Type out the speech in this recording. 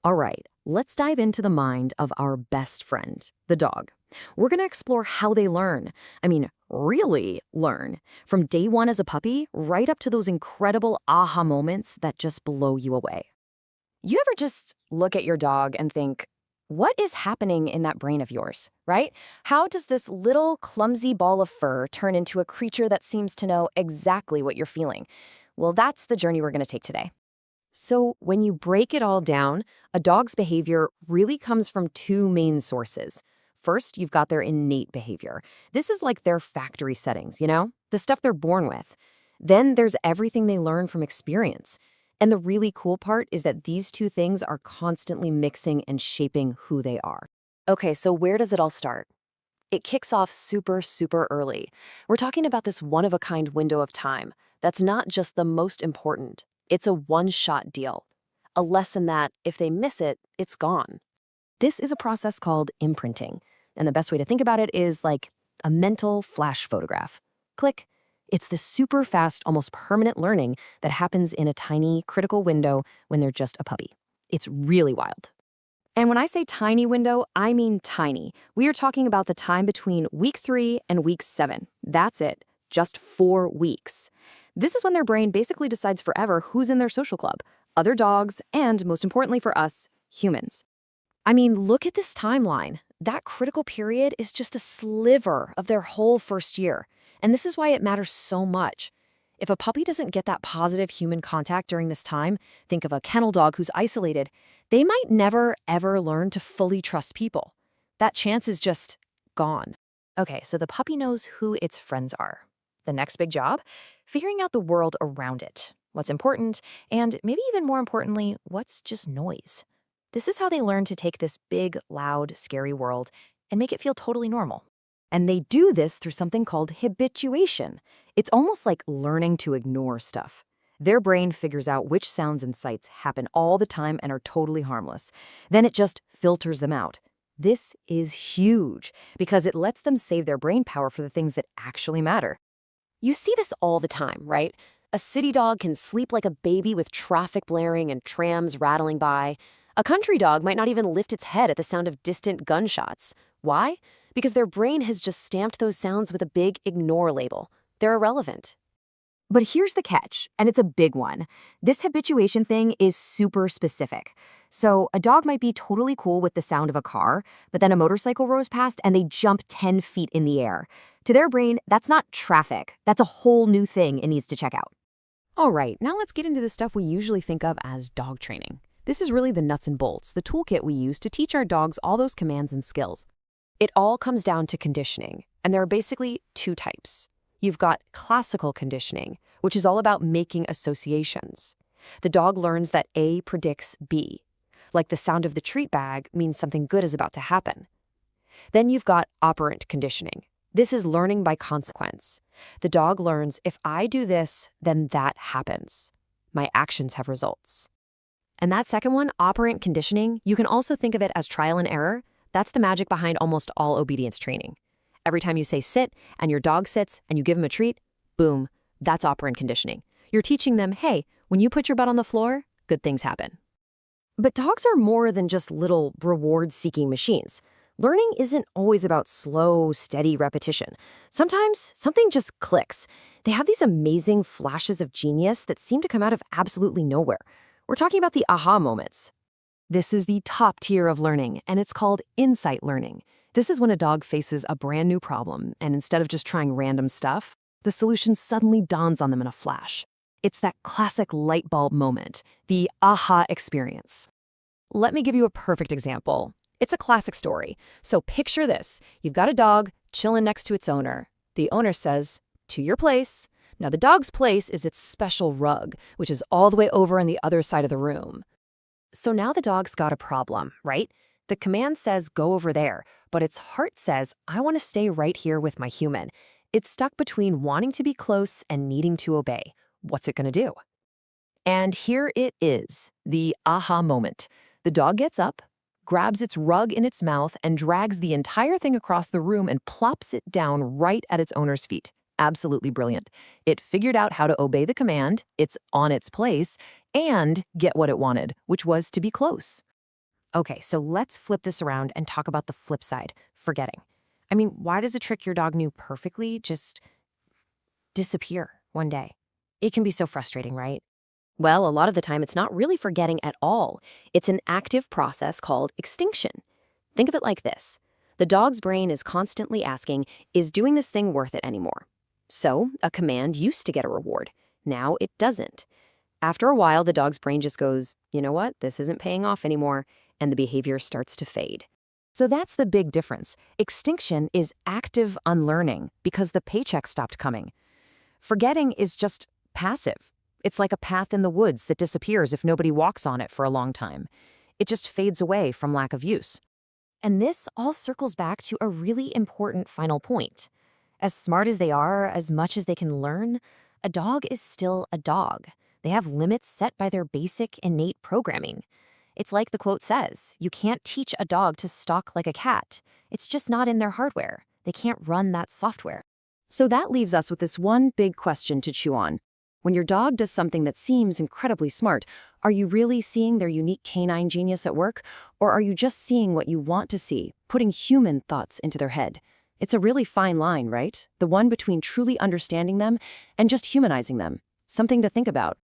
All right, let's dive into the mind of our best friend, the dog. We're going to explore how they learn. Really learn. From day one as a puppy, right up to those incredible aha moments that just blow you away. You ever just look at your dog and think, what is happening in that brain of yours, right? How does this little clumsy ball of fur turn into a creature that seems to know exactly what you're feeling? Well, that's the journey we're going to take today. So, when you break it all down, a dog's behavior really comes from two main sources. First, you've got their innate behavior. This is like their factory settings, the stuff they're born with. Then there's everything they learn from experience. And the really cool part is that these two things are constantly mixing and shaping who they are. Okay, so where does it all start? It kicks off super, super early. We're talking about this one-of-a-kind window of time. That's not just the most important. It's a one-shot deal. A lesson that, if they miss it, it's gone. This is a process called imprinting. And the best way to think about it is like a mental flash photograph. Click. It's the super fast, almost permanent learning that happens in a tiny, critical window when they're just a puppy. It's really wild. And when I say tiny window, I mean tiny. We are talking about the time between week 3 and week 7. That's it, just 4 weeks. This is when their brain basically decides forever who's in their social club, other dogs, and most importantly for us, humans. Look at this timeline. That critical period is just a sliver of their whole first year. And this is why it matters so much. If a puppy doesn't get that positive human contact during this time, think of a kennel dog who's isolated, they might never, ever learn to fully trust people. That chance is just gone. Okay, so the puppy knows who its friends are. The next big job? Figuring out the world around it. What's important, and maybe even more importantly, what's just noise. This is how they learn to take this big, loud, scary world and make it feel totally normal. And they do this through something called habituation. It's almost like learning to ignore stuff. Their brain figures out which sounds and sights happen all the time and are totally harmless. Then it just filters them out. This is huge because it lets them save their brain power for the things that actually matter. You see this all the time, right? A city dog can sleep like a baby with traffic blaring and trams rattling by. A country dog might not even lift its head at the sound of distant gunshots. Why? Because their brain has just stamped those sounds with a big ignore label. They're irrelevant. But here's the catch, and it's a big one. This habituation thing is super specific. So a dog might be totally cool with the sound of a car, but then a motorcycle rolls past and they jump 10 feet in the air. To their brain, that's not traffic. That's a whole new thing it needs to check out. All right, now let's get into the stuff we usually think of as dog training. This is really the nuts and bolts, the toolkit we use to teach our dogs all those commands and skills. It all comes down to conditioning, and there are basically two types. You've got classical conditioning, which is all about making associations. The dog learns that A predicts B, like the sound of the treat bag means something good is about to happen. Then you've got operant conditioning. This is learning by consequence. The dog learns if I do this, then that happens. My actions have results. And that second one, operant conditioning, you can also think of it as trial and error. That's the magic behind almost all obedience training. Every time you say sit and your dog sits and you give him a treat, boom, that's operant conditioning. You're teaching them, hey, when you put your butt on the floor, good things happen. But dogs are more than just little reward-seeking machines. Learning isn't always about slow, steady repetition. Sometimes something just clicks. They have these amazing flashes of genius that seem to come out of absolutely nowhere. We're talking about the aha moments. This is the top tier of learning, and it's called insight learning. This is when a dog faces a brand new problem, and instead of just trying random stuff, the solution suddenly dawns on them in a flash. It's that classic light bulb moment, the aha experience. Let me give you a perfect example. It's a classic story. So picture this. You've got a dog chilling next to its owner. The owner says, "To your place." Now the dog's place is its special rug, which is all the way over on the other side of the room. So now the dog's got a problem, right? The command says, go over there, but its heart says, I want to stay right here with my human. It's stuck between wanting to be close and needing to obey. What's it going to do? And here it is, the aha moment. The dog gets up, grabs its rug in its mouth, and drags the entire thing across the room and plops it down right at its owner's feet. Absolutely brilliant. It figured out how to obey the command, it's on its place, and get what it wanted, which was to be close. Okay, so let's flip this around and talk about the flip side, forgetting. I mean, why does a trick your dog knew perfectly just disappear one day? It can be so frustrating, right? Well, a lot of the time it's not really forgetting at all. It's an active process called extinction. Think of it like this. The dog's brain is constantly asking, is doing this thing worth it anymore? So, a command used to get a reward. Now it doesn't. After a while, the dog's brain just goes, you know what, this isn't paying off anymore, and the behavior starts to fade. So that's the big difference. Extinction is active unlearning because the paycheck stopped coming. Forgetting is just passive. It's like a path in the woods that disappears if nobody walks on it for a long time. It just fades away from lack of use. And this all circles back to a really important final point. As smart as they are, as much as they can learn, a dog is still a dog. They have limits set by their basic innate programming. It's like the quote says, you can't teach a dog to stalk like a cat. It's just not in their hardware. They can't run that software. So that leaves us with this one big question to chew on. When your dog does something that seems incredibly smart, are you really seeing their unique canine genius at work? Or are you just seeing what you want to see, putting human thoughts into their head? It's a really fine line, right? The one between truly understanding them and just humanizing them. Something to think about.